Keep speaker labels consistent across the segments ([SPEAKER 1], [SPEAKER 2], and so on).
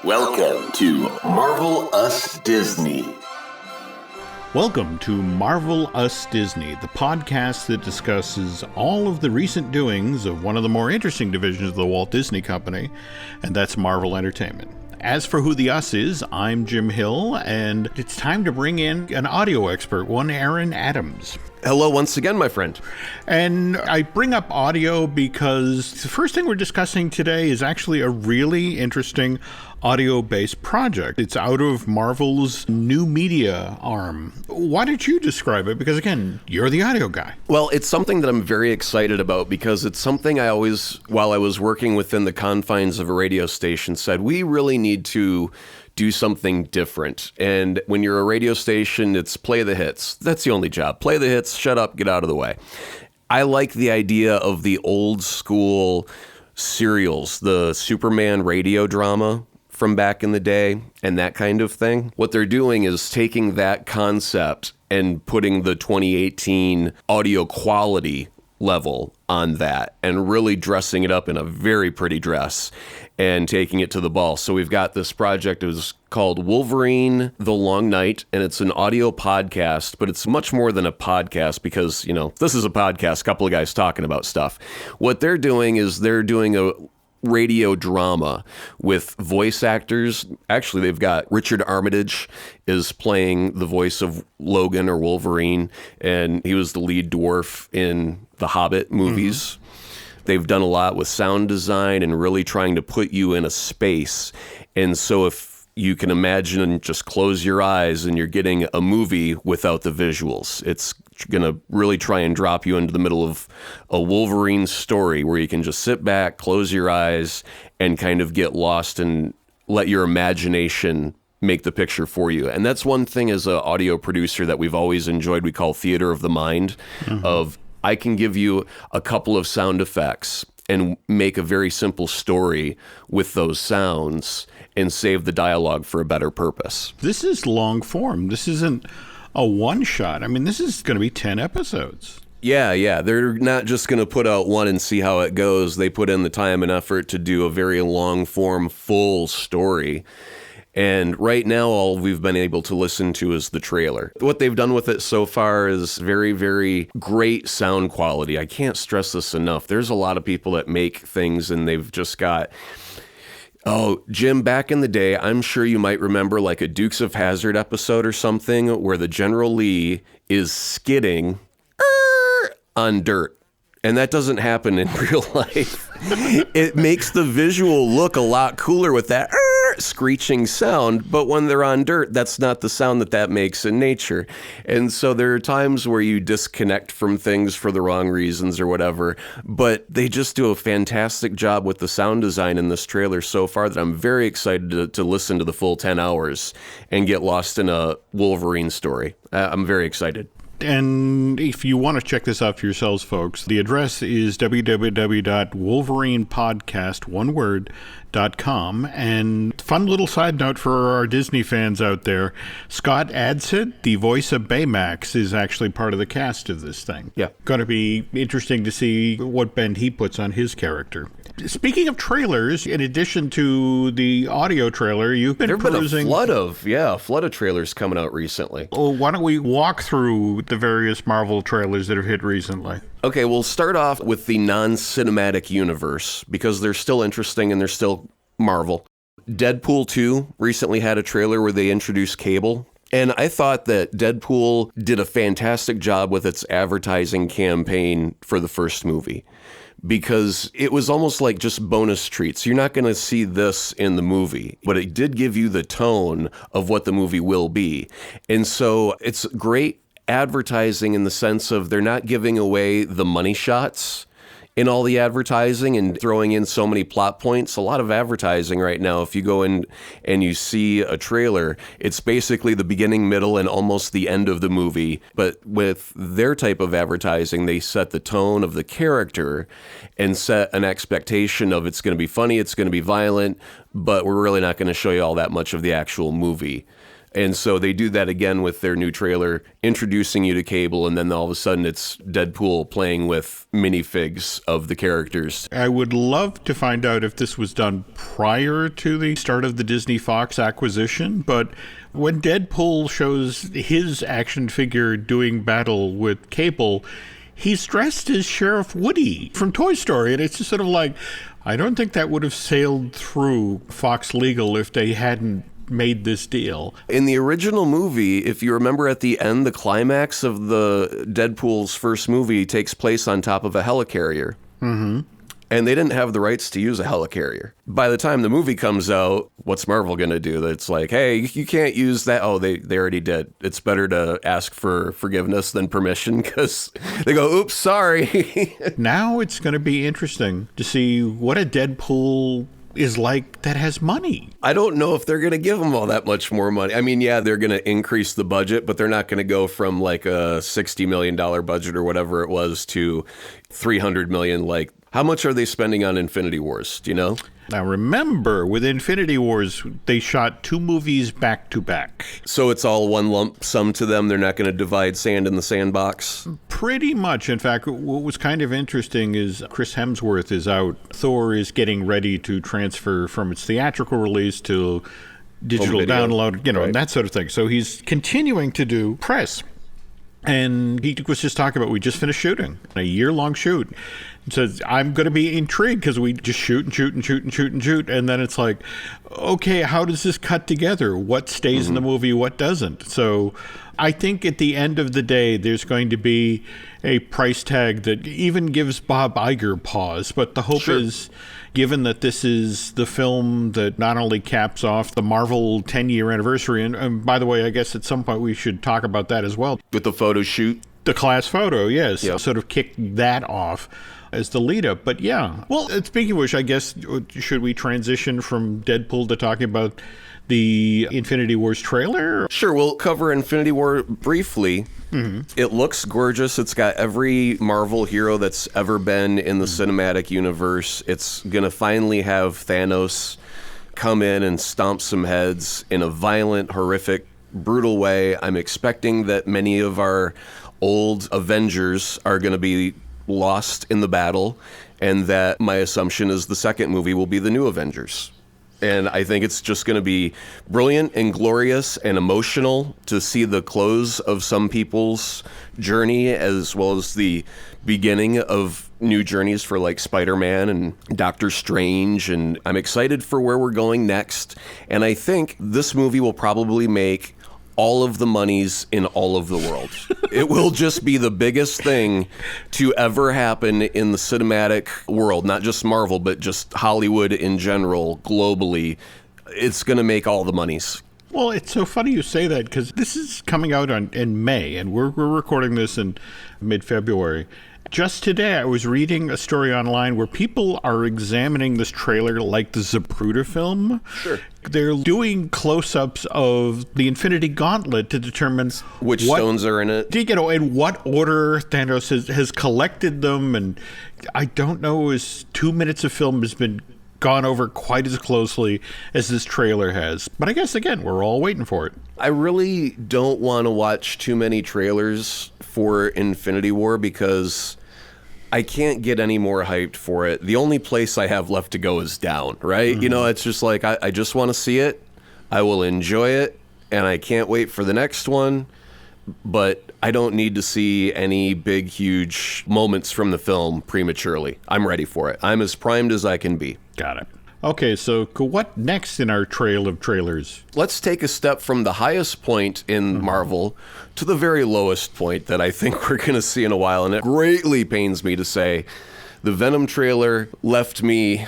[SPEAKER 1] Welcome to Marvel Us Disney.
[SPEAKER 2] Welcome to Marvel Us Disney, the podcast that discusses all of the recent doings of one of the more interesting divisions of the Walt Disney Company, and that's Marvel Entertainment. As for who the us is, I'm Jim Hill, and it's time to bring in an audio expert, one Aaron Adams.
[SPEAKER 3] Hello once again, my friend.
[SPEAKER 2] And I bring up audio because the first thing we're discussing today is actually a really interesting audio-based project. It's out of Marvel's new media arm. Why don't you describe it? Because again, you're the audio guy.
[SPEAKER 3] Well, it's something that I'm very excited about because it's something I always, while I was working within the confines of a radio station, said we really need to do something different. And when you're a radio station, it's play the hits. That's the only job. Play the hits, shut up, get out of the way. I like the idea of the old school serials, the Superman radio drama from back in the day and that kind of thing. What they're doing is taking that concept and putting the 2018 audio quality level on that and really dressing it up in a very pretty dress and taking it to the ball. So we've got this project. It was called Wolverine The Long Night, and it's an audio podcast, but it's much more than a podcast because, this is a podcast, a couple of guys talking about stuff. What they're doing is they're doing a radio drama with voice actors. Actually, they've got Richard Armitage is playing the voice of Logan or Wolverine, and he was the lead dwarf in the Hobbit movies. Mm-hmm. They've done a lot with sound design and really trying to put you in a space. And so if you can imagine and just close your eyes and you're getting a movie without the visuals, it's going to really try and drop you into the middle of a Wolverine story where you can just sit back, close your eyes, and kind of get lost and let your imagination make the picture for you. And that's one thing as an audio producer that we've always enjoyed. We call theater of the mind, of I can give you a couple of sound effects and make a very simple story with those sounds and save the dialogue for a better purpose.
[SPEAKER 2] This is long form. This isn't a one-shot. I mean, this is going to be 10 episodes.
[SPEAKER 3] Yeah. They're not just going to put out one and see how it goes. They put in the time and effort to do a very long-form, full story. And right now, all we've been able to listen to is the trailer. What they've done with it so far is very, very great sound quality. I can't stress this enough. There's a lot of people that make things and they've just got... Oh, Jim, back in the day, I'm sure you might remember like a Dukes of Hazzard episode or something where the General Lee is skidding on dirt. And that doesn't happen in real life. It makes the visual look a lot cooler with that screeching sound, but when they're on dirt, that's not the sound that makes in nature. And so there are times where you disconnect from things for the wrong reasons or whatever, but they just do a fantastic job with the sound design in this trailer so far that I'm very excited to listen to the full 10 hours and get lost in a Wolverine story. I'm very excited.
[SPEAKER 2] And if you want to check this out for yourselves, folks, the address is www.wolverinepodcast.com. And fun little side note for our Disney fans out there, Scott Adsit, the voice of Baymax, is actually part of the cast of this thing.
[SPEAKER 3] Yeah.
[SPEAKER 2] Going to be interesting to see what bend he puts on his character. Speaking of trailers, in addition to the audio trailer, you've been perusing...
[SPEAKER 3] There've been a flood of trailers coming out recently.
[SPEAKER 2] Well, why don't we walk through the various Marvel trailers that have hit recently?
[SPEAKER 3] Okay, we'll start off with the non-cinematic universe, because they're still interesting and they're still Marvel. Deadpool 2 recently had a trailer where they introduced Cable. And I thought that Deadpool did a fantastic job with its advertising campaign for the first movie, because it was almost like just bonus treats. You're not going to see this in the movie, but it did give you the tone of what the movie will be. And so it's great advertising in the sense of they're not giving away the money shots in all the advertising and throwing in so many plot points. A lot of advertising right now, if you go in and you see a trailer, it's basically the beginning, middle, and almost the end of the movie. But with their type of advertising, they set the tone of the character and set an expectation of it's going to be funny, it's going to be violent, but we're really not going to show you all that much of the actual movie. And so they do that again with their new trailer, introducing you to Cable, and then all of a sudden it's Deadpool playing with minifigs of the characters.
[SPEAKER 2] I would love to find out if this was done prior to the start of the Disney Fox acquisition, but when Deadpool shows his action figure doing battle with Cable, he's dressed as Sheriff Woody from Toy Story, and it's just sort of like, I don't think that would have sailed through Fox Legal if they hadn't made this deal.
[SPEAKER 3] In the original movie, if you remember at the end, the climax of the Deadpool's first movie takes place on top of a helicarrier.
[SPEAKER 2] Mm-hmm.
[SPEAKER 3] And they didn't have the rights to use a helicarrier. By the time the movie comes out, what's Marvel going to do? It's like, hey, you can't use that. Oh, they already did. It's better to ask for forgiveness than permission because they go, oops, sorry.
[SPEAKER 2] Now it's going to be interesting to see what a Deadpool is like that has money.
[SPEAKER 3] I don't know if they're going to give them all that much more money. I mean, yeah, they're going to increase the budget, but they're not going to go from like a $60 million budget or whatever it was to $300 million. Like, how much are they spending on Infinity Wars? Do you know?
[SPEAKER 2] Now, remember, with Infinity Wars, they shot 2 movies back to back.
[SPEAKER 3] So it's all one lump sum to them? They're not going to divide sand in the sandbox?
[SPEAKER 2] Pretty much. In fact, what was kind of interesting is Chris Hemsworth is out. Thor is getting ready to transfer from its theatrical release to digital download,
[SPEAKER 3] right.
[SPEAKER 2] and that sort of thing. So he's continuing to do press. And he was just talking about, we just finished shooting, a year-long shoot. He says, I'm going to be intrigued because we just shoot and shoot and shoot and shoot and shoot. And then it's like, okay, how does this cut together? What stays in the movie, what doesn't? So I think at the end of the day, there's going to be a price tag that even gives Bob Iger pause. But the hope is, given that this is the film that not only caps off the Marvel 10-year anniversary, and by the way, I guess at some point we should talk about that as well.
[SPEAKER 3] With the photo shoot?
[SPEAKER 2] The class photo, yes.
[SPEAKER 3] Yep.
[SPEAKER 2] Sort of kick that off as the lead up. But yeah. Well, speaking of which, I guess, should we transition from Deadpool to talking about the Infinity Wars trailer?
[SPEAKER 3] Sure, we'll cover Infinity War briefly. Mm-hmm. It looks gorgeous. It's got every Marvel hero that's ever been in the cinematic universe. It's going to finally have Thanos come in and stomp some heads in a violent, horrific, brutal way. I'm expecting that many of our old Avengers are going to be lost in the battle, and that my assumption is the second movie will be the new Avengers. And I think it's just going to be brilliant and glorious and emotional to see the close of some people's journey as well as the beginning of new journeys for like Spider-Man and Doctor Strange. And I'm excited for where we're going next. And I think this movie will probably make all of the monies in all of the world. It will just be the biggest thing to ever happen in the cinematic world, not just Marvel, but just Hollywood in general, globally. It's going to make all the monies.
[SPEAKER 2] Well, it's so funny you say that because this is coming out in May, and we're recording this in mid-February. Just today, I was reading a story online where people are examining this trailer like the Zapruder film.
[SPEAKER 3] Sure.
[SPEAKER 2] They're doing close-ups of the Infinity Gauntlet to determine
[SPEAKER 3] which stones are in it.
[SPEAKER 2] In what order Thanos has collected them. And I don't know if 2 minutes of film has been gone over quite as closely as this trailer has. But I guess, again, we're all waiting for it.
[SPEAKER 3] I really don't want to watch too many trailers for Infinity War because I can't get any more hyped for it. The only place I have left to go is down, right? Mm-hmm. You know, it's just like, I just want to see it. I will enjoy it, and I can't wait for the next one. But I don't need to see any big, huge moments from the film prematurely. I'm ready for it. I'm as primed as I can be.
[SPEAKER 2] Got it. Okay, so what next in our trail of trailers?
[SPEAKER 3] Let's take a step from the highest point in Marvel to the very lowest point that I think we're going to see in a while. And it greatly pains me to say the Venom trailer left me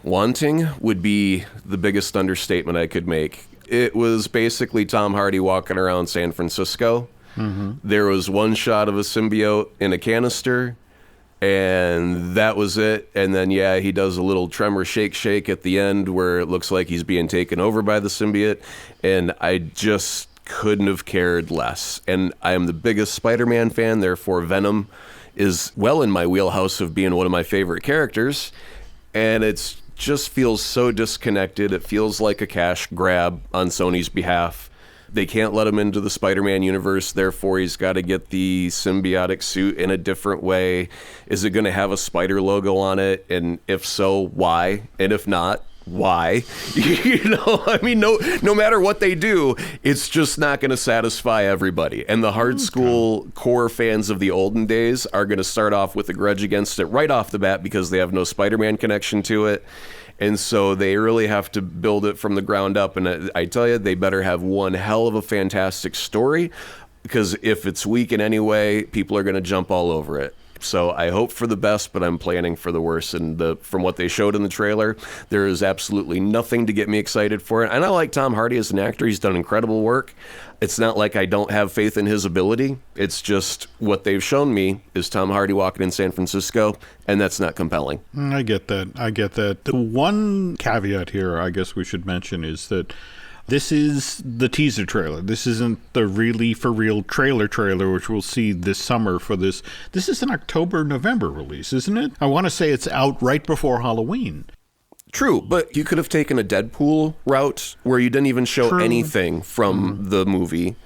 [SPEAKER 3] wanting would be the biggest understatement I could make. It was basically Tom Hardy walking around San Francisco. Mm-hmm. There was one shot of a symbiote in a canister, and that was it. And then, yeah, he does a little tremor shake at the end where it looks like he's being taken over by the symbiote, and I just couldn't have cared less. And I am the biggest Spider-Man fan, therefore Venom is well in my wheelhouse of being one of my favorite characters, and it's just feels so disconnected. It feels like a cash grab on Sony's behalf. They can't let him into the Spider-Man universe, therefore he's got to get the symbiotic suit in a different way. Is it going to have a spider logo on it? And if so, why? And if not, why? I mean, no matter what they do, it's just not going to satisfy everybody. And the hard school core fans of the olden days are going to start off with a grudge against it right off the bat because they have no Spider-Man connection to it. And so they really have to build it from the ground up. And I tell you, they better have one hell of a fantastic story, because if it's weak in any way, people are going to jump all over it. So I hope for the best, but I'm planning for the worst. And from what they showed in the trailer, there is absolutely nothing to get me excited for it. And I like Tom Hardy as an actor. He's done incredible work. It's not like I don't have faith in his ability. It's just what they've shown me is Tom Hardy walking in San Francisco, and that's not compelling.
[SPEAKER 2] I get that. The one caveat here I guess we should mention is that this is the teaser trailer. This isn't the really for real trailer, which we'll see this summer for this. This is an October-November release, isn't it? I want to say it's out right before Halloween.
[SPEAKER 3] True, but you could have taken a Deadpool route where you didn't even show anything from the movie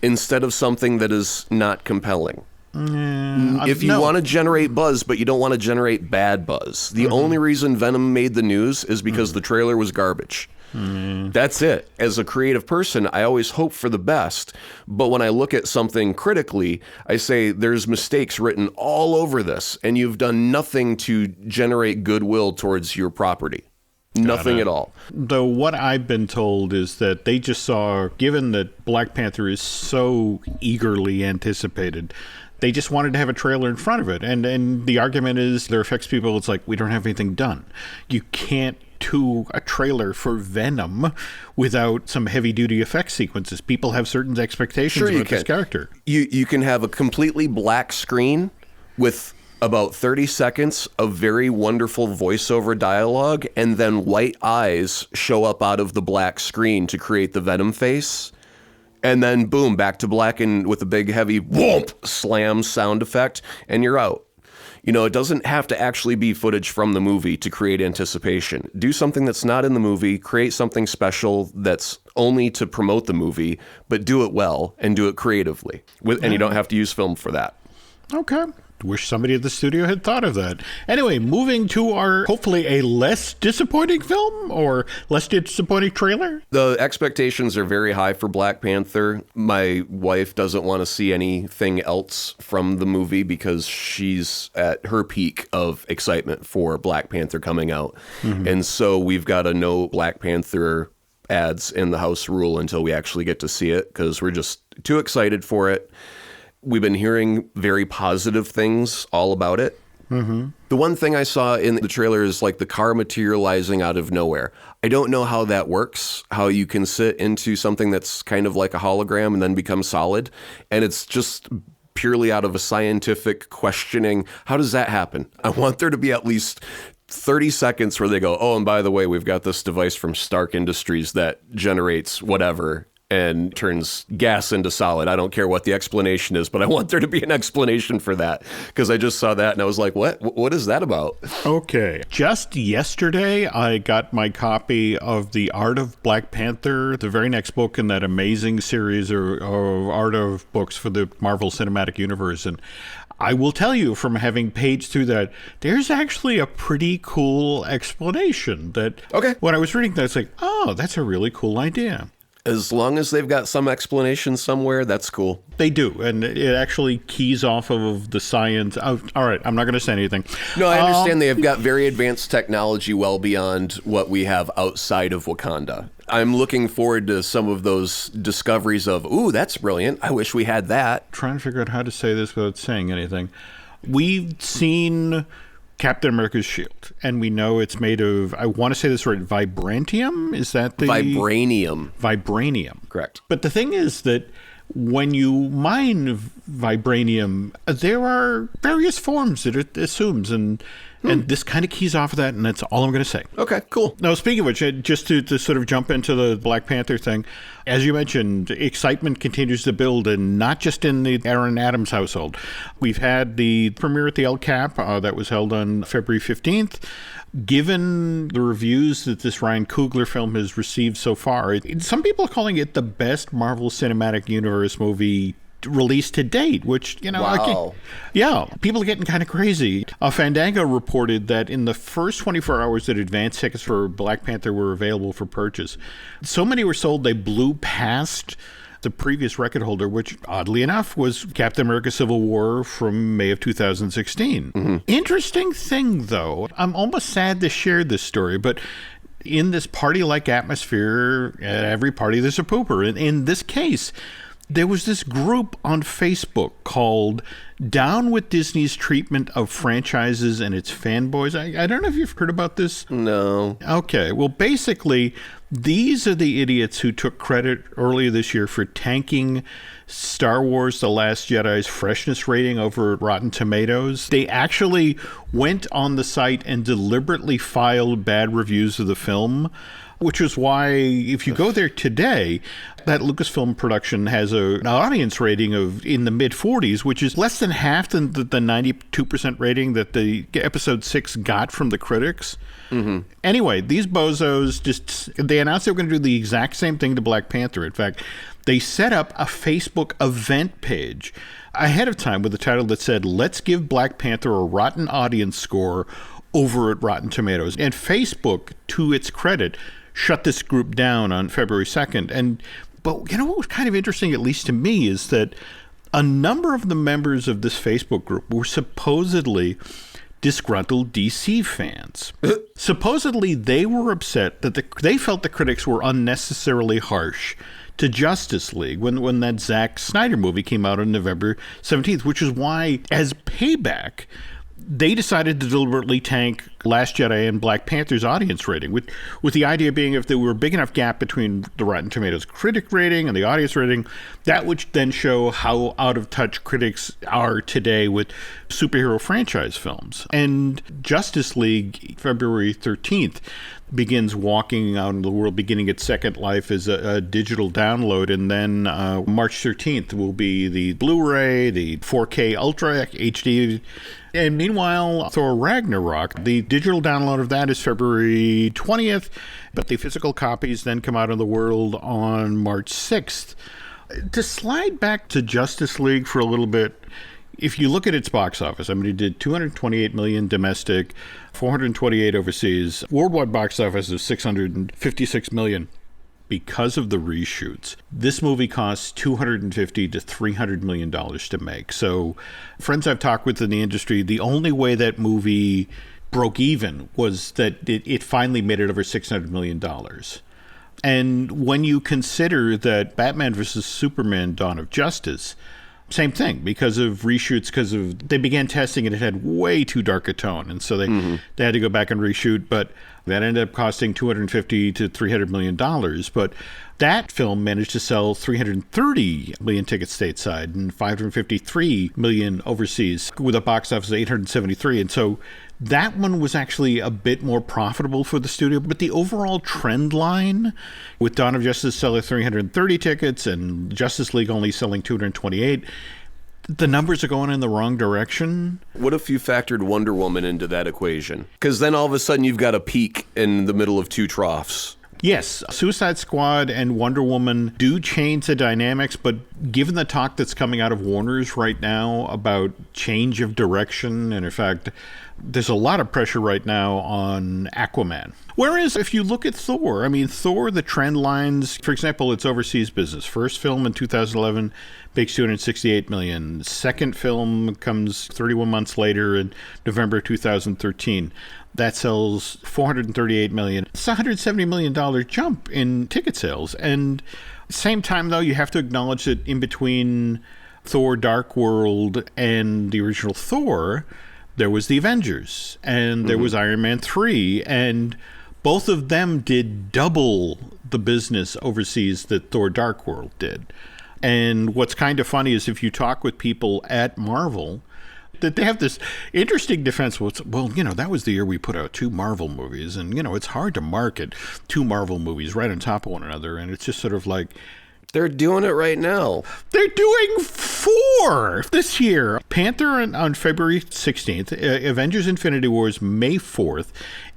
[SPEAKER 3] instead of something that is not compelling. If you want to generate buzz, but you don't want to generate bad buzz. The only reason Venom made the news is because the trailer was garbage. That's it. As a creative person, I always hope for the best. But when I look at something critically, I say there's mistakes written all over this, and you've done nothing to generate goodwill towards your property. Nothing at all.
[SPEAKER 2] Though what I've been told is that they just saw, given that Black Panther is so eagerly anticipated, they just wanted to have a trailer in front of it. And the argument is there affects people. It's like, we don't have anything done. You can't do a trailer for Venom without some heavy-duty effect sequences. People have certain expectations about this character.
[SPEAKER 3] You can have a completely black screen with about 30 seconds of very wonderful voiceover dialogue, and then white eyes show up out of the black screen to create the Venom face. And then, boom, back to black and with a big, heavy whoomp slam sound effect, and you're out. You know, it doesn't have to actually be footage from the movie to create anticipation. Do something that's not in the movie, create something special that's only to promote the movie, but do it well and do it creatively. And you don't have to use film for that.
[SPEAKER 2] Okay. Wish somebody at the studio had thought of that. Anyway, moving to our, hopefully, a less disappointing film or less disappointing trailer.
[SPEAKER 3] The expectations are very high for Black Panther. My wife doesn't want to see anything else from the movie because she's at her peak of excitement for Black Panther coming out. And so we've got a no Black Panther ads in the house rule until we actually get to see it, because we're just too excited for it. We've been hearing very positive things all about it. The one thing I saw in the trailer is like the car materializing out of nowhere. I don't know how that works, how you can sit into something that's kind of like a hologram and then become solid. And it's just purely out of a scientific questioning. How does that happen? I want there to be at least 30 seconds where they go, oh, and by the way, we've got this device from Stark Industries that generates whatever and turns gas into solid. I don't care what the explanation is, but I want there to be an explanation for that, because I just saw that and I was like, what is that about?
[SPEAKER 2] Okay. Just yesterday, I got my copy of The Art of Black Panther, the very next book in that amazing series of art of books for the Marvel Cinematic Universe. And I will tell you, from having paged through that, there's actually a pretty cool explanation that when I was reading that, it's like, oh, that's a really cool idea.
[SPEAKER 3] As long as they've got some explanation somewhere, that's cool.
[SPEAKER 2] They do, and it actually keys off of the science. Oh, all right, I'm not going to say anything.
[SPEAKER 3] No, I understand they have got very advanced technology well beyond what we have outside of Wakanda. I'm looking forward to some of those discoveries of, ooh, that's brilliant. I wish we had that.
[SPEAKER 2] Trying to figure out how to say this without saying anything. We've seen Captain America's shield, and we know it's made of, I want to say this right, vibranium? Is that the...
[SPEAKER 3] Vibranium.
[SPEAKER 2] Vibranium.
[SPEAKER 3] Correct.
[SPEAKER 2] But the thing is that when you mine vibranium, there are various forms that it assumes, and And this kind of keys off of that, and that's all I'm going to say.
[SPEAKER 3] Okay, cool.
[SPEAKER 2] Now, speaking of which, just to sort of jump into the Black Panther thing, as you mentioned, excitement continues to build, and not just in the Aaron Adams household. We've had the premiere at the El Cap that was held on February 15th. Given the reviews that this Ryan Coogler film has received so far, some people are calling it the best Marvel Cinematic Universe movie released to date, which,
[SPEAKER 3] wow.
[SPEAKER 2] People are getting kind of crazy. Fandango reported that in the first 24 hours that advance tickets for Black Panther were available for purchase, so many were sold they blew past the previous record holder, which, oddly enough, was Captain America Civil War from May of 2016. Mm-hmm. Interesting thing, though, I'm almost sad to share this story, but in this party-like atmosphere, at every party there's a pooper. And in this case, there was this group on Facebook called Down with Disney's Treatment of Franchises and Its Fanboys. I don't know if you've heard about this.
[SPEAKER 3] No.
[SPEAKER 2] Okay. Well, basically, these are the idiots who took credit earlier this year for tanking Star Wars The Last Jedi's freshness rating over Rotten Tomatoes. They actually went on the site and deliberately filed bad reviews of the film, which is why, if you go there today, that Lucasfilm production has an audience rating of in the mid-40s, which is less than half the 92% rating that the Episode 6 got from the critics. Mm-hmm. Anyway, these bozos they announced they were going to do the exact same thing to Black Panther. In fact, they set up a Facebook event page ahead of time with a title that said, "Let's give Black Panther a rotten audience score," over at Rotten Tomatoes. And Facebook, to its credit, shut this group down on February 2nd. But what was kind of interesting, at least to me, is that a number of the members of this Facebook group were supposedly disgruntled DC fans. Supposedly, they were upset that they felt the critics were unnecessarily harsh to Justice League when that Zack Snyder movie came out on November 17th, which is why, as payback, they decided to deliberately tank Last Jedi and Black Panther's audience rating, with the idea being if there were a big enough gap between the Rotten Tomatoes critic rating and the audience rating, that would then show how out of touch critics are today with superhero franchise films. And Justice League, February 13th, begins walking out in the world, beginning its second life as a digital download. And then March 13th will be the Blu-ray, the 4K Ultra HD. And meanwhile, Thor Ragnarok, the digital download of that is February 20th, but the physical copies then come out in the world on March 6th. To slide back to Justice League for a little bit, if you look at its box office, I mean, it did $228 million domestic, $428 overseas, worldwide box office of $656 million. Because of the reshoots, this movie costs $250 to $300 million to make. So friends I've talked with in the industry, the only way that movie broke even was that it finally made it over $600 million. And when you consider that Batman vs. Superman Dawn of Justice, same thing, because of reshoots, they began testing and it had way too dark a tone. And so they had to go back and reshoot, but that ended up costing $250 to $300 million. But that film managed to sell 330 million tickets stateside and 553 million overseas, with a box office of 873. And so that one was actually a bit more profitable for the studio. But the overall trend line, with Dawn of Justice selling 330 tickets and Justice League only selling 228, the numbers are going in the wrong direction.
[SPEAKER 3] What if you factored Wonder Woman into that equation? Because then all of a sudden you've got a peak in the middle of two troughs.
[SPEAKER 2] Yes, Suicide Squad and Wonder Woman do change the dynamics, but given the talk that's coming out of Warner's right now about change of direction, and in fact, there's a lot of pressure right now on Aquaman. Whereas if you look at Thor, Thor, the trend lines, for example, its overseas business. First film in 2011 makes $268 million. Second film comes 31 months later in November 2013. That sells $438 million. It's a $170 million jump in ticket sales. And same time, though, you have to acknowledge that in between Thor Dark World and the original Thor, there was the Avengers, and there was Iron Man 3, and both of them did double the business overseas that Thor Dark World did. And what's kind of funny is if you talk with people at Marvel, that they have this interesting defense. Well, that was the year we put out 2 Marvel movies, and, it's hard to market 2 Marvel movies right on top of one another, and it's just sort of like...
[SPEAKER 3] They're doing it right now.
[SPEAKER 2] They're doing 4 this year. Panther on February 16th, Avengers Infinity Wars May 4th,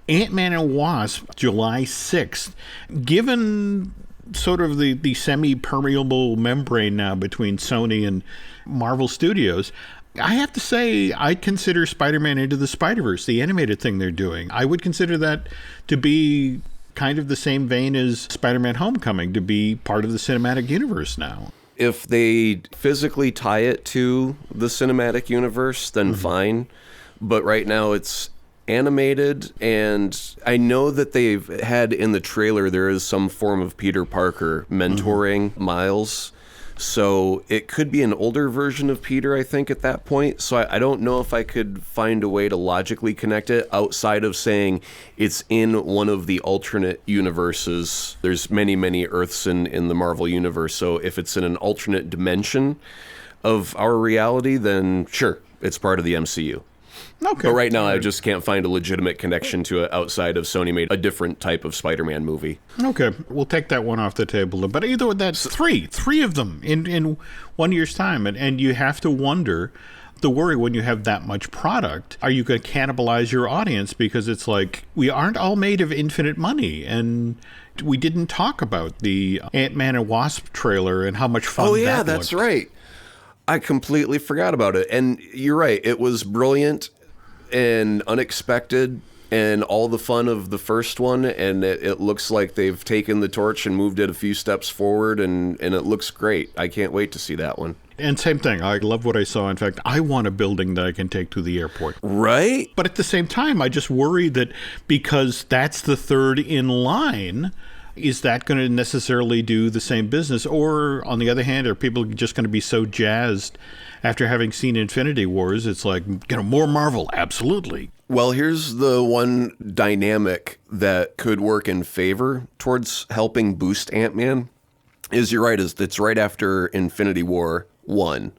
[SPEAKER 2] Ant-Man and Wasp July 6th. Given sort of the semi-permeable membrane now between Sony and Marvel Studios, I have to say I'd consider Spider-Man Into the Spider-Verse, the animated thing they're doing. I would consider that to be kind of the same vein as Spider-Man Homecoming, to be part of the cinematic universe now.
[SPEAKER 3] If they physically tie it to the cinematic universe, then fine. But right now it's animated, and I know that they've had in the trailer there is some form of Peter Parker mentoring Miles. So it could be an older version of Peter, I think, at that point. So I don't know if I could find a way to logically connect it outside of saying it's in one of the alternate universes. There's many, many Earths in the Marvel universe. So if it's in an alternate dimension of our reality, then sure, it's part of the MCU.
[SPEAKER 2] Okay.
[SPEAKER 3] But right now, I just can't find a legitimate connection to it outside of Sony made a different type of Spider-Man movie.
[SPEAKER 2] Okay, we'll take that one off the table. But either way, that's three of them in 1 year's time. And you have to wonder, the worry when you have that much product, are you going to cannibalize your audience? Because it's like, we aren't all made of infinite money. And we didn't talk about the Ant-Man and Wasp trailer and how much fun that looked.
[SPEAKER 3] Oh, yeah, that's right. I completely forgot about it. And you're right. It was brilliant and unexpected and all the fun of the first one. And it looks like they've taken the torch and moved it a few steps forward. And it looks great. I can't wait to see that one.
[SPEAKER 2] And same thing. I love what I saw. In fact, I want a building that I can take to the airport.
[SPEAKER 3] Right?
[SPEAKER 2] But at the same time, I just worry that because that's the third in line, is that going to necessarily do the same business? Or, on the other hand, are people just going to be so jazzed after having seen Infinity Wars? It's like, more Marvel, absolutely.
[SPEAKER 3] Well, here's the one dynamic that could work in favor towards helping boost Ant-Man. You're right, it's right after Infinity War 1.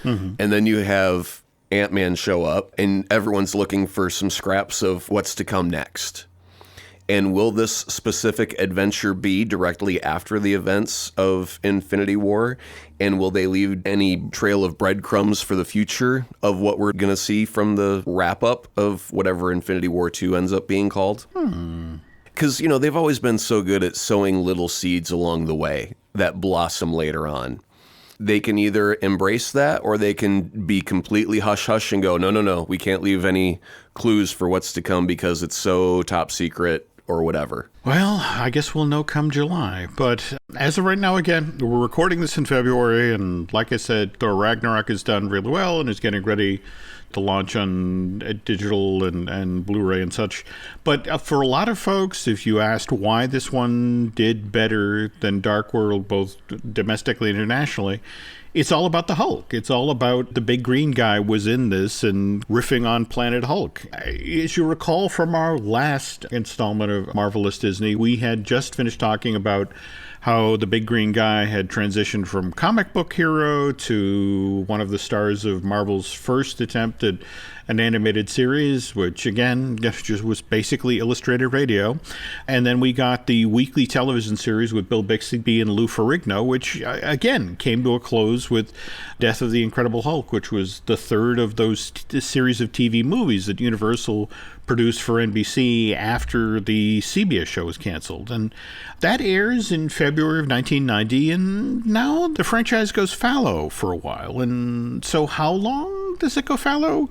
[SPEAKER 3] And then you have Ant-Man show up, and everyone's looking for some scraps of what's to come next. And will this specific adventure be directly after the events of Infinity War? And will they leave any trail of breadcrumbs for the future of what we're going to see from the wrap-up of whatever Infinity War 2 ends up being called? Because, they've always been so good at sowing little seeds along the way that blossom later on. They can either embrace that or they can be completely hush-hush and go, no, we can't leave any clues for what's to come because it's so top secret or whatever.
[SPEAKER 2] Well, I guess we'll know come July. But as of right now, again, we're recording this in February, and like I said, Thor Ragnarok is done really well and is getting ready to launch on digital and Blu-ray and such. But for a lot of folks, if you asked why this one did better than Dark World, both domestically and internationally, it's all about the Hulk. It's all about the big green guy was in this and riffing on Planet Hulk. As you recall from our last installment of Marvelous Disney, we had just finished talking about how the big green guy had transitioned from comic book hero to one of the stars of Marvel's first attempt at an animated series, which again just was basically illustrated radio. And then we got the weekly television series with Bill Bixby and Lou Ferrigno, which again came to a close with Death of the Incredible Hulk, which was the third of those series of TV movies that Universal produced for NBC after the CBS show was canceled. And that airs in February of 1990, and now the franchise goes fallow for a while. And so how long does it go fallow?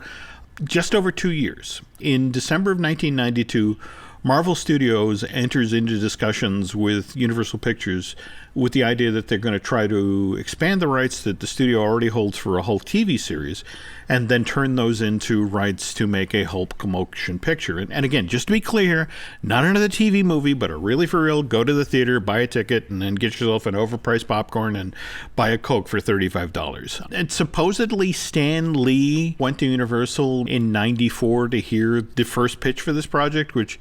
[SPEAKER 2] Just over 2 years. In December of 1992, Marvel Studios enters into discussions with Universal Pictures with the idea that they're going to try to expand the rights that the studio already holds for a Hulk TV series and then turn those into rights to make a Hulk motion picture. And again, just to be clear, not another TV movie, but a really for real, go to the theater, buy a ticket, and then get yourself an overpriced popcorn and buy a Coke for $35. And supposedly Stan Lee went to Universal in 94 to hear the first pitch for this project, which,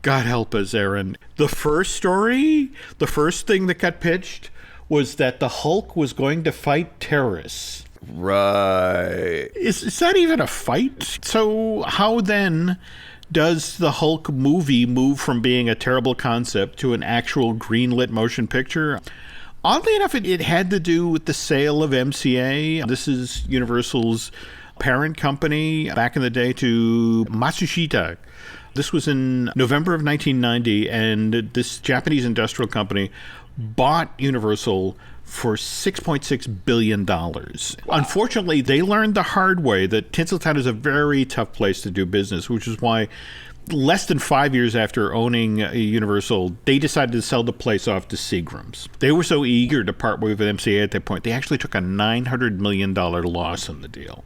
[SPEAKER 2] God help us, Aaron. The first story, the first thing that got pitched was that the Hulk was going to fight terrorists.
[SPEAKER 3] Right.
[SPEAKER 2] Is that even a fight? So how then does the Hulk movie move from being a terrible concept to an actual greenlit motion picture? Oddly enough, it had to do with the sale of MCA. This is Universal's parent company back in the day to Matsushita. This was in November of 1990, and this Japanese industrial company bought Universal for $6.6 billion. Wow. Unfortunately, they learned the hard way that Tinseltown is a very tough place to do business, which is why less than 5 years after owning Universal, they decided to sell the place off to Seagram's. They were so eager to part with MCA at that point, they actually took a $900 million loss on the deal.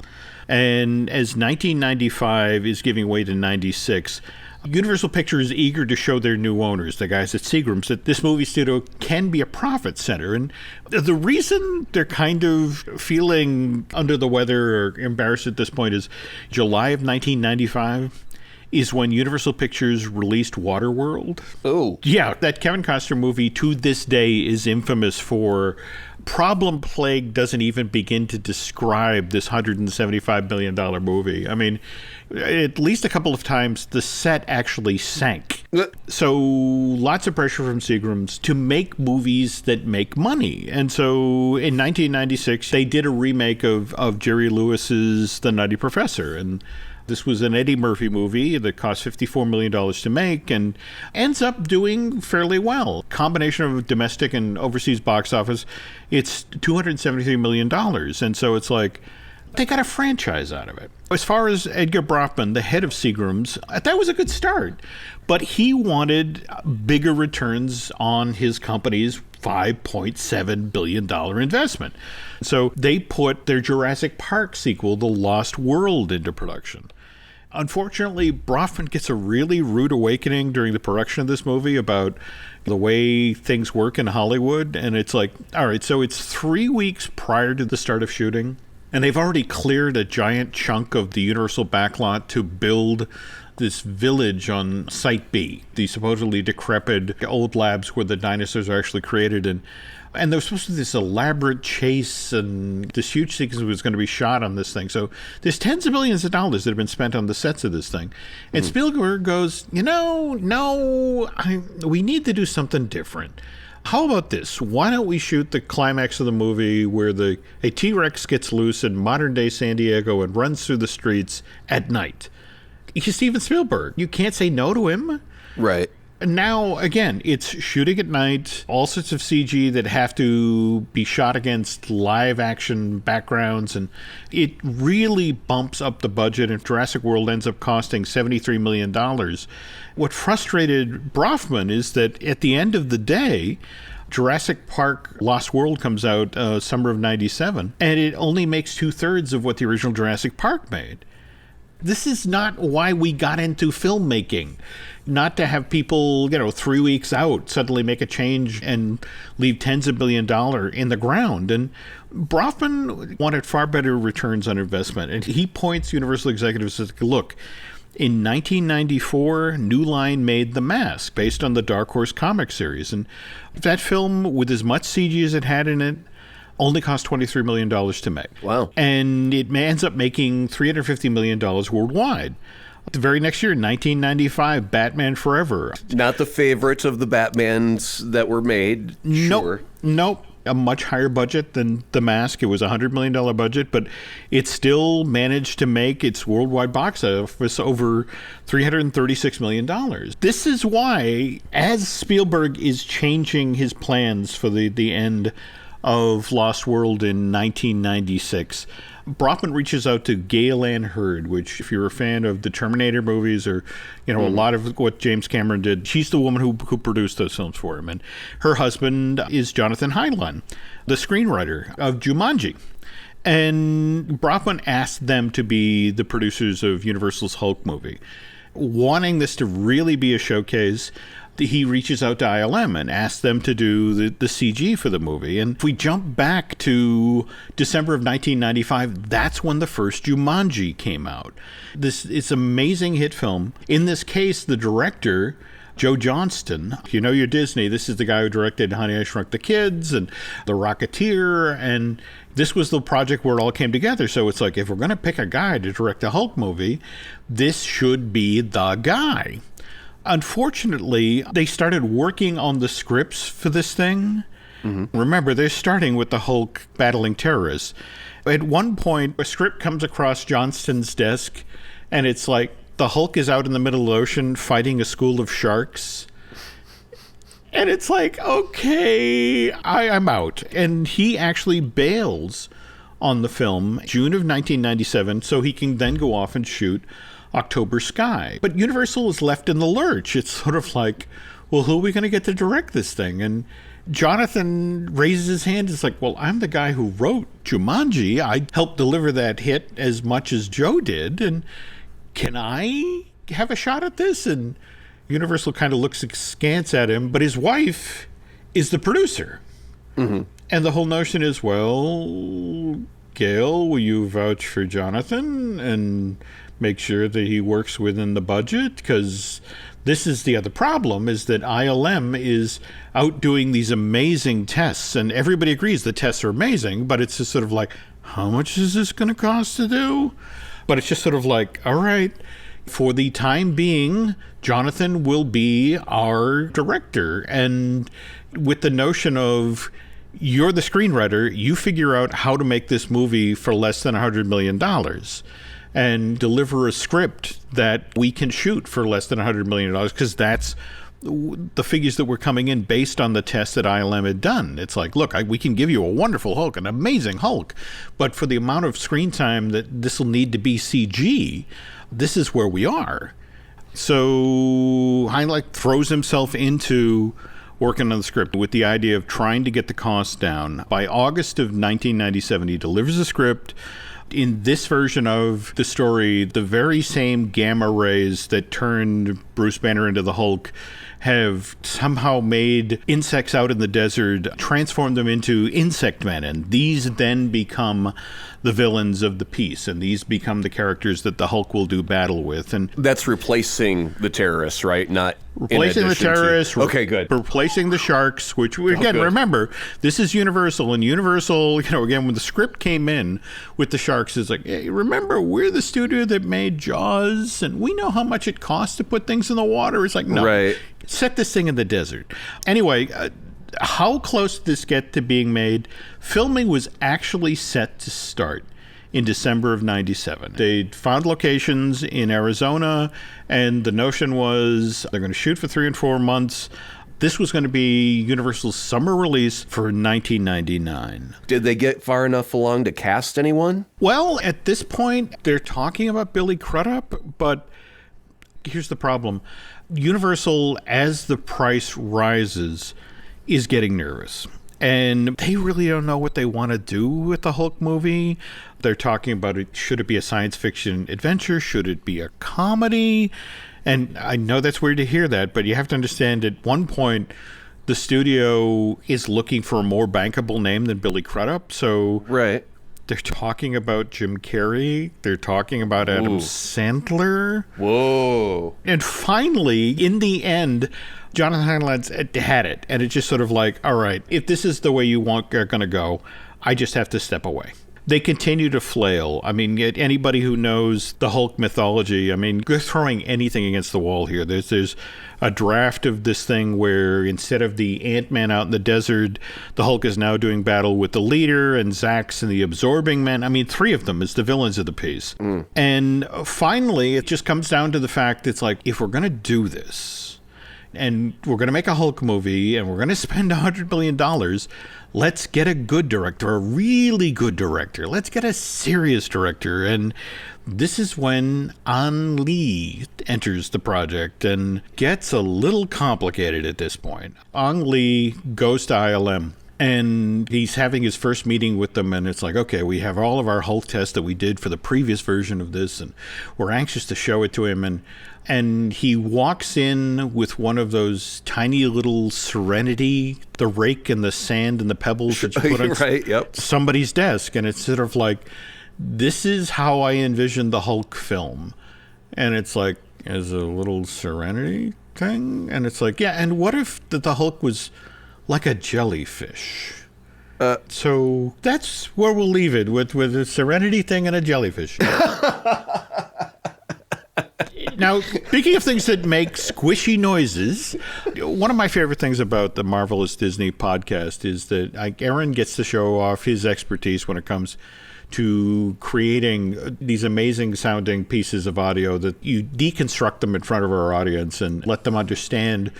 [SPEAKER 2] And as 1995 is giving way to 96, Universal Pictures is eager to show their new owners, the guys at Seagram's, that this movie studio can be a profit center. And the reason they're kind of feeling under the weather or embarrassed at this point is July of 1995 is when Universal Pictures released Waterworld.
[SPEAKER 3] Oh.
[SPEAKER 2] Yeah, that Kevin Costner movie to this day is infamous for problem plague doesn't even begin to describe this $175 million movie. I mean, at least a couple of times the set actually sank. So lots of pressure from Seagram's to make movies that make money. And so in 1996, they did a remake of Jerry Lewis's The Nutty Professor. And this was an Eddie Murphy movie that cost $54 million to make and ends up doing fairly well. Combination of domestic and overseas box office, it's $273 million. And so it's like, they got a franchise out of it. As far as Edgar Bronfman, the head of Seagram's, that was a good start. But he wanted bigger returns on his company's $5.7 billion investment. So they put their Jurassic Park sequel, The Lost World, into production. Unfortunately, Bronfman gets a really rude awakening during the production of this movie about the way things work in Hollywood. And it's like, all right, so it's 3 weeks prior to the start of shooting, and they've already cleared a giant chunk of the Universal backlot to build this village on Site B, the supposedly decrepit old labs where the dinosaurs are actually created. And there was supposed to be this elaborate chase, and this huge sequence was going to be shot on this thing. So there's tens of millions of dollars that have been spent on the sets of this thing. And Spielberg goes, we need to do something different. How about this? Why don't we shoot the climax of the movie where a T-Rex gets loose in modern-day San Diego and runs through the streets at night? He's Steven Spielberg. You can't say no to him.
[SPEAKER 3] Right.
[SPEAKER 2] Now, again, it's shooting at night, all sorts of CG that have to be shot against live-action backgrounds, and it really bumps up the budget, and Jurassic World ends up costing $73 million. What frustrated Bronfman is that at the end of the day, Jurassic Park Lost World comes out summer of 97, and it only makes 2/3 of what the original Jurassic Park made. This is not why we got into filmmaking. Not to have people, 3 weeks out suddenly make a change and leave tens of $1 billion in the ground. And Bronfman wanted far better returns on investment. And he points Universal executives and says, look, in 1994, New Line made The Mask based on the Dark Horse comic series. And that film, with as much CG as it had in it, only cost $23 million to make.
[SPEAKER 3] Wow.
[SPEAKER 2] And it ends up making $350 million worldwide. The very next year, 1995, Batman Forever.
[SPEAKER 3] Not the favorite of the Batmans that were made. Sure.
[SPEAKER 2] Nope. A much higher budget than The Mask. It was a $100 million budget, but it still managed to make its worldwide box office over $336 million. This is why, as Spielberg is changing his plans for the end of Lost World in 1996, Bronfman reaches out to Gail Ann Hurd, which, if you're a fan of the Terminator movies or, a lot of what James Cameron did, she's the woman who produced those films for him. And her husband is Jonathan Heinlein, the screenwriter of Jumanji. And Bronfman asked them to be the producers of Universal's Hulk movie. Wanting this to really be a showcase, he reaches out to ILM and asks them to do the CG for the movie. And if we jump back to December of 1995, that's when the first Jumanji came out. This is an amazing hit film. In this case, the director, Joe Johnston. You know your Disney. This is the guy who directed Honey, I Shrunk the Kids and The Rocketeer. And this was the project where it all came together. So it's like, if we're going to pick a guy to direct a Hulk movie, this should be the guy. Unfortunately, they started working on the scripts for this thing. Mm-hmm. Remember, they're starting with the Hulk battling terrorists. At one point, a script comes across Johnston's desk, and it's like the Hulk is out in the middle of the ocean fighting a school of sharks. And it's like, okay, I'm out. And he actually bails on the film June of 1997 so he can then go off and shoot October Sky. But Universal is left in the lurch. It's sort of like, well, who are we going to get to direct this thing? And Jonathan raises his hand. It's like, well, I'm the guy who wrote Jumanji. I helped deliver that hit as much as Joe did. And can I have a shot at this? And Universal kind of looks askance at him. But his wife is the producer. Mm-hmm. And the whole notion is, well, Gail, will you vouch for Jonathan and make sure that he works within the budget? Because this is the other problem, is that ILM is out doing these amazing tests, and everybody agrees the tests are amazing, but it's just sort of like, how much is this going to cost to do? But it's just sort of like, all right, for the time being, Jonathan will be our director. And with the notion of, you're the screenwriter, you figure out how to make this movie for less than $100 million. And deliver a script that we can shoot for less than $100 million, because that's the figures that were coming in based on the tests that ILM had done. It's like, look, we can give you a wonderful Hulk, an amazing Hulk, but for the amount of screen time that this will need to be CG, this is where we are. So Heinlein throws himself into working on the script with the idea of trying to get the cost down. By August of 1997, he delivers a script. In this version of the story, the very same gamma rays that turned Bruce Banner into the Hulk have somehow made insects out in the desert, transformed them into insect men, and these then become the villains of the piece, and these become the characters that the Hulk will do battle with. And
[SPEAKER 3] that's replacing the terrorists, right? Not
[SPEAKER 2] replacing the terrorists.
[SPEAKER 3] Okay, good.
[SPEAKER 2] Replacing the sharks, which, again, remember, this is Universal, and Universal, again, when the script came in with the sharks, it's like, hey, remember, we're the studio that made Jaws, and we know how much it costs to put things in the water. It's like, no,
[SPEAKER 3] right.
[SPEAKER 2] Set this thing in the desert. Anyway, how close did this get to being made? Filming was actually set to start in December of 97. They'd found locations in Arizona, and the notion was they're going to shoot for 3 and 4 months. This was going to be Universal's summer release for 1999.
[SPEAKER 3] Did they get far enough along to cast anyone?
[SPEAKER 2] Well, at this point, they're talking about Billy Crudup, but here's the problem. Universal, as the price rises, is getting nervous. And they really don't know what they want to do with the Hulk movie. They're talking about it. Should it be a science fiction adventure? Should it be a comedy? And I know that's weird to hear that, but you have to understand at one point, the studio is looking for a more bankable name than Billy Crudup. So
[SPEAKER 3] right.
[SPEAKER 2] They're talking about Jim Carrey. They're talking about Adam Sandler.
[SPEAKER 3] Whoa.
[SPEAKER 2] And finally, in the end, Jonathan Heinlein had it. And it's just sort of like, all right, if this is the way you are going to go, I just have to step away. They continue to flail. I mean, anybody who knows the Hulk mythology, I mean, they're throwing anything against the wall here. There's a draft of this thing where instead of the Ant-Man out in the desert, the Hulk is now doing battle with the leader and Zax and the Absorbing Man. I mean, 3 of them is the villains of the piece. And finally, it just comes down to the fact it's like, if we're going to do this, and we're going to make a Hulk movie, and we're going to spend $100 million, let's get a good director, a really good director. Let's get a serious director. And this is when Ang Lee enters the project and gets a little complicated at this point. Ang Lee goes to ILM. And he's having his first meeting with them, and it's like, okay, we have all of our Hulk tests that we did for the previous version of this, and we're anxious to show it to him. And he walks in with one of those tiny little Serenity, the rake and the sand and the pebbles that you put on somebody's desk. And it's sort of like, this is how I envisioned the Hulk film. And it's like, as a little Serenity thing? And it's like, yeah, and what if the Hulk was like a jellyfish? So that's where we'll leave it, with a Serenity thing and a jellyfish. Now, speaking of things that make squishy noises, one of my favorite things about the Marvelous Disney podcast is that Aaron gets to show off his expertise when it comes to creating these amazing sounding pieces of audio that you deconstruct them in front of our audience and let them understand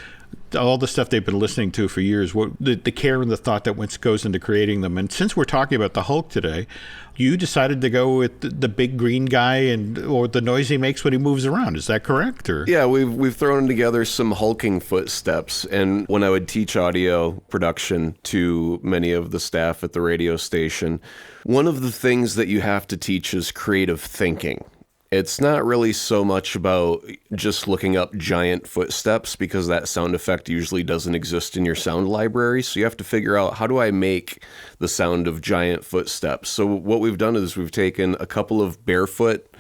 [SPEAKER 2] all the stuff they've been listening to for years, what the care and the thought that goes into creating them. And since we're talking about the Hulk today, you decided to go with the big green guy or the noise he makes when he moves around. Is that correct? Or?
[SPEAKER 3] Yeah, we've thrown together some hulking footsteps. And when I would teach audio production to many of the staff at the radio station, one of the things that you have to teach is creative thinking. It's not really so much about just looking up giant footsteps, because that sound effect usually doesn't exist in your sound library. So you have to figure out, how do I make the sound of giant footsteps? So what we've done is we've taken a couple of barefoot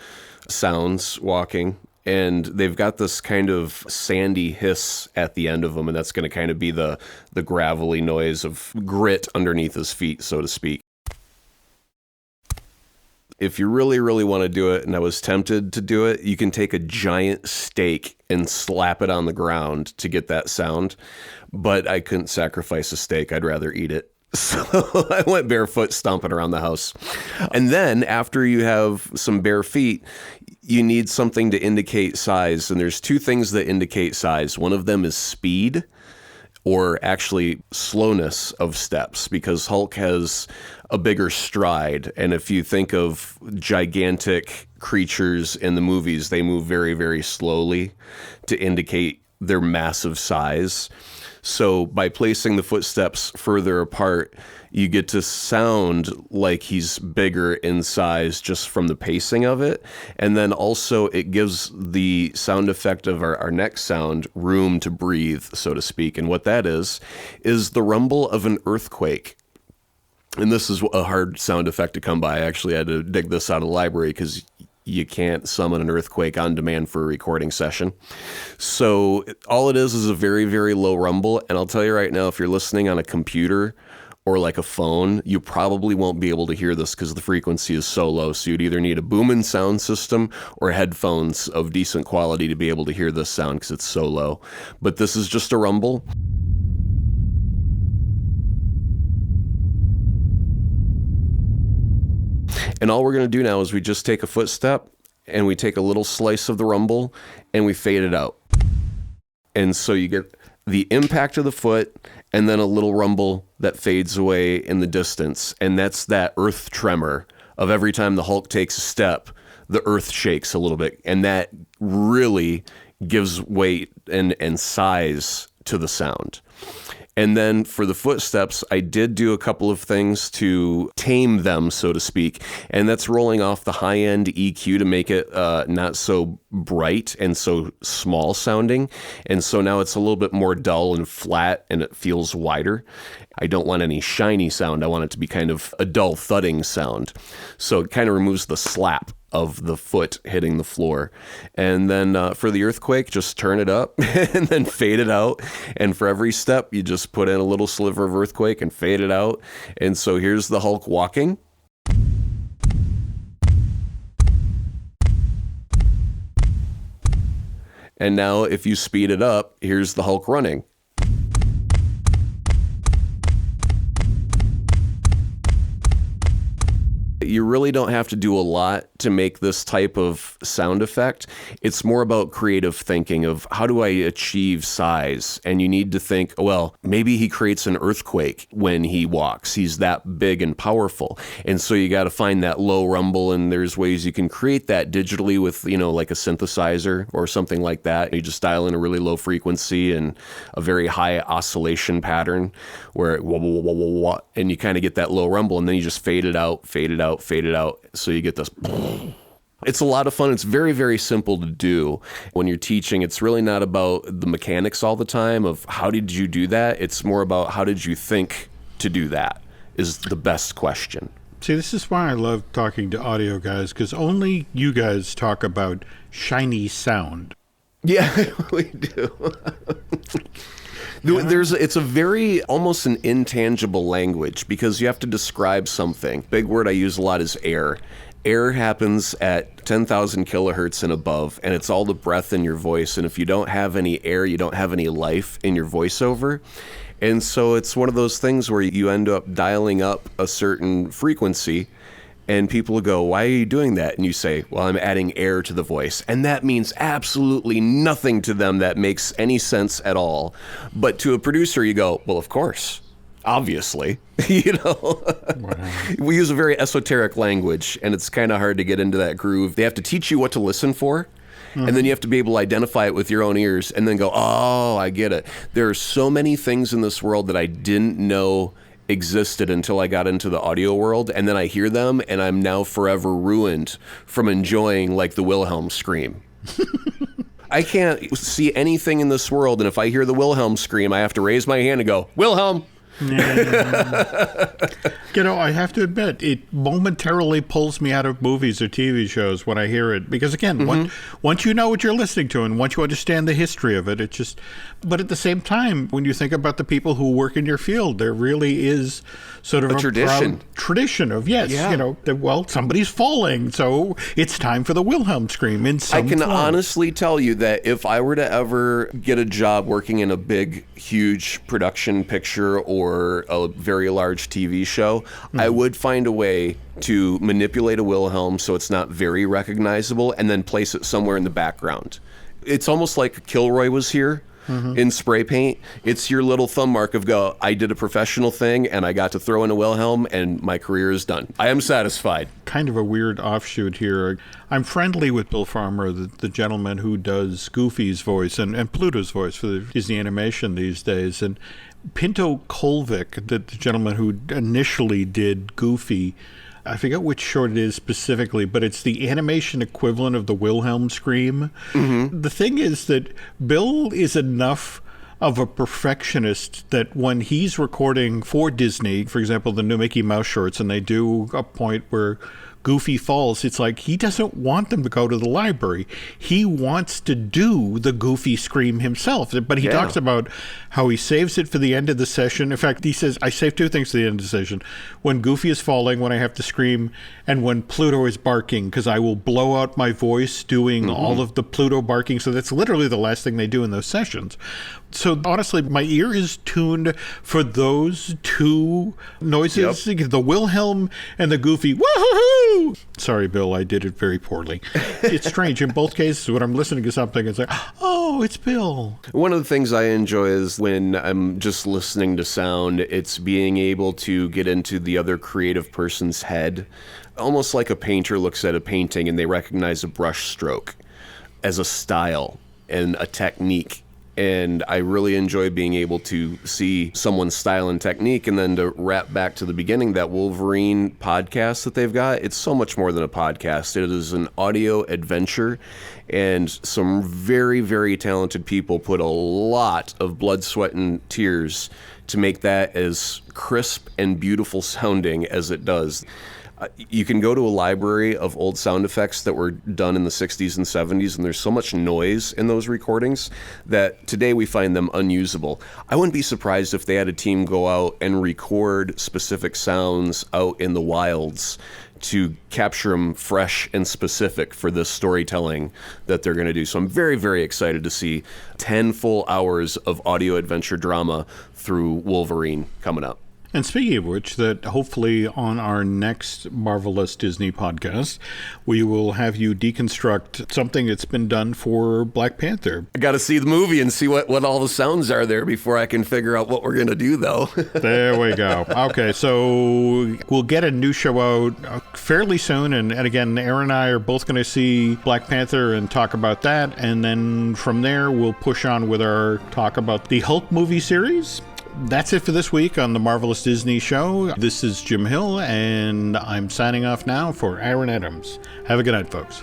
[SPEAKER 3] sounds walking, and they've got this kind of sandy hiss at the end of them, and that's going to kind of be the gravelly noise of grit underneath his feet, so to speak. If you really, really want to do it, and I was tempted to do it, you can take a giant steak and slap it on the ground to get that sound. But I couldn't sacrifice a steak. I'd rather eat it. So I went barefoot stomping around the house. And then after you have some bare feet, you need something to indicate size. And there's two things that indicate size. One of them is speed, or actually slowness of steps, because Hulk has a bigger stride. And if you think of gigantic creatures in the movies, they move very, very slowly to indicate their massive size. So by placing the footsteps further apart, you get to sound like he's bigger in size just from the pacing of it. And then also it gives the sound effect of our next sound room to breathe, so to speak. And what that is the rumble of an earthquake. And this is a hard sound effect to come by. I actually had to dig this out of the library because you can't summon an earthquake on demand for a recording session. So all it is a very, very low rumble. And I'll tell you right now, if you're listening on a computer or like a phone, you probably won't be able to hear this because the frequency is so low. So you'd either need a booming sound system or headphones of decent quality to be able to hear this sound because it's so low. But this is just a rumble. And all we're going to do now is we just take a footstep and we take a little slice of the rumble and we fade it out. And so you get the impact of the foot and then a little rumble that fades away in the distance. And that's that earth tremor of every time the Hulk takes a step, the earth shakes a little bit. And that really gives weight and size to the sound. And then for the footsteps, I did do a couple of things to tame them, so to speak. And that's rolling off the high-end EQ to make it not so bright and so small sounding. And so now it's a little bit more dull and flat, and it feels wider. I don't want any shiny sound. I want it to be kind of a dull thudding sound. So it kind of removes the slap of the foot hitting the floor. And then for the earthquake, just turn it up and then fade it out. And for every step, you just put in a little sliver of earthquake and fade it out. And so here's the Hulk walking. And now if you speed it up, here's the Hulk running. You really don't have to do a lot to make this type of sound effect. It's more about creative thinking of how do I achieve size? And you need to think, well, maybe he creates an earthquake when he walks. He's that big and powerful. And so you got to find that low rumble, and there's ways you can create that digitally with, like a synthesizer or something like that. You just dial in a really low frequency and a very high oscillation pattern where it wah, wah, wah, wah, wah, and you kind of get that low rumble, and then you just fade it out, fade it out, fade it out, so you get this. It's a lot of fun. It's very, very simple to do. When you're teaching, it's really not about the mechanics all the time of how did you do that. It's more about how did you think to do that is the best question.
[SPEAKER 2] See, this is why I love talking to audio guys, because only you guys talk about shiny sound.
[SPEAKER 3] Yeah, we do. It's a very, almost an intangible language because you have to describe something. Big word I use a lot is air. Air happens at 10,000 kilohertz and above, and it's all the breath in your voice. And if you don't have any air, you don't have any life in your voiceover. And so it's one of those things where you end up dialing up a certain frequency, and people will go, why are you doing that? And you say, well, I'm adding air to the voice. And that means absolutely nothing to them that makes any sense at all. But to a producer, you go, well, of course, obviously, Wow. We use a very esoteric language, and it's kind of hard to get into that groove. They have to teach you what to listen for. Mm-hmm. And then you have to be able to identify it with your own ears and then go, oh, I get it. There are so many things in this world that I didn't know existed until I got into the audio world, and then I hear them, and I'm now forever ruined from enjoying, like, the Wilhelm scream. I can't see anything in this world, and if I hear the Wilhelm scream, I have to raise my hand and go, Wilhelm!
[SPEAKER 2] I have to admit, it momentarily pulls me out of movies or TV shows when I hear it. Because again, once you know what you're listening to and once you understand the history of it, but at the same time, when you think about the people who work in your field, there really is sort of a tradition of, somebody's falling, so it's time for the Wilhelm scream in some
[SPEAKER 3] I can
[SPEAKER 2] form.
[SPEAKER 3] honestly tell you that if I were to ever get a job working in a big, huge production picture or a very large TV show, I would find a way to manipulate a Wilhelm so it's not very recognizable and then place it somewhere in the background. It's almost like Kilroy was here. In spray paint, it's your little thumb mark of I did a professional thing and I got to throw in a Wilhelm and my career is done. I am satisfied.
[SPEAKER 2] Kind of a weird offshoot here. I'm friendly with Bill Farmer, the gentleman who does Goofy's voice and Pluto's voice for the Disney animation these days. And Pinto Colvik, the gentleman who initially did Goofy, I forget which short it is specifically, but it's the animation equivalent of the Wilhelm scream. The thing is that Bill is enough of a perfectionist that when he's recording for Disney, for example, the new Mickey Mouse shorts, and they do a point where Goofy falls, it's like he doesn't want them to go to the library. He wants to do the Goofy scream himself. But he talks about how he saves it for the end of the session. In fact, he says, I save two things to the end of the session. When Goofy is falling, when I have to scream, and when Pluto is barking, because I will blow out my voice doing all of the Pluto barking. So that's literally the last thing they do in those sessions. So honestly, my ear is tuned for those two noises, the Wilhelm and the Goofy, woohoo! Sorry, Bill, I did it very poorly. It's strange. In both cases, when I'm listening to something, it's like, oh, it's Bill.
[SPEAKER 3] One of the things I enjoy is when I'm just listening to sound, it's being able to get into the other creative person's head, almost like a painter looks at a painting and they recognize a brush stroke as a style and a technique. And I really enjoy being able to see someone's style and technique. And then to wrap back to the beginning, that Wolverine podcast that they've got, it's so much more than a podcast. It is an audio adventure. And some very, very talented people put a lot of blood, sweat, and tears to make that as crisp and beautiful sounding as it does. You can go to a library of old sound effects that were done in the 60s and 70s, and there's so much noise in those recordings that today we find them unusable. I wouldn't be surprised if they had a team go out and record specific sounds out in the wilds to capture them fresh and specific for this storytelling that they're going to do. So I'm very, very excited to see 10 full hours of audio adventure drama through Wolverine coming up.
[SPEAKER 2] And speaking of which, that hopefully on our next Marvelous Disney podcast, we will have you deconstruct something that's been done for Black Panther.
[SPEAKER 3] I got to see the movie and see what all the sounds are there before I can figure out what we're going to do, though.
[SPEAKER 2] There we go. Okay, so we'll get a new show out fairly soon. And again, Aaron and I are both going to see Black Panther and talk about that. And then from there, we'll push on with our talk about the Hulk movie series. That's it for this week on the Marvelous Disney Show. This is Jim Hill, and I'm signing off now for Aaron Adams. Have a good night, folks.